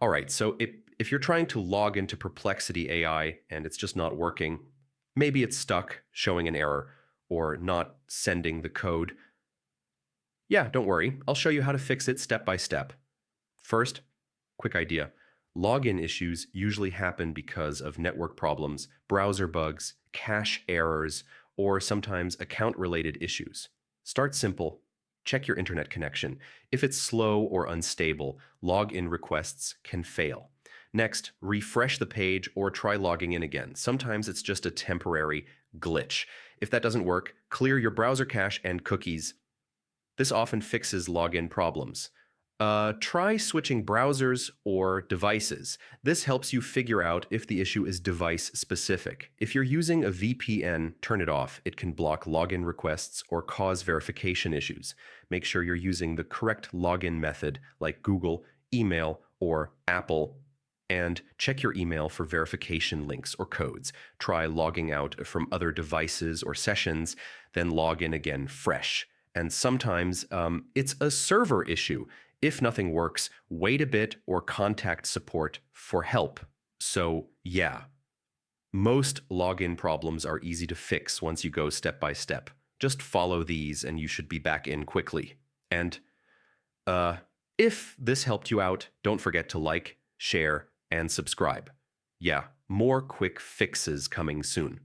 All right, so if you're trying to log into Perplexity AI and it's just not working, maybe it's stuck, showing an error, or not sending the code. Yeah, don't worry. I'll show you how to fix it step by step. First, quick idea. Login issues usually happen because of network problems, browser bugs, cache errors, or sometimes account-related issues. Start simple. Check your internet connection. If it's slow or unstable, login requests can fail. Next, refresh the page or try logging in again. Sometimes it's just a temporary glitch. If that doesn't work, clear your browser cache and cookies. This often fixes login problems. Try switching browsers or devices. This helps you figure out if the issue is device specific. If you're using a VPN, turn it off. It can block login requests or cause verification issues. Make sure you're using the correct login method like Google, email, or Apple. And check your email for verification links or codes. Try logging out from other devices or sessions, then log in again fresh. And sometimes it's a server issue. If nothing works, wait a bit or contact support for help. So, yeah, most login problems are easy to fix once you go step by step. Just follow these and you should be back in quickly. And if this helped you out, don't forget to like, share, and subscribe. Yeah, more quick fixes coming soon.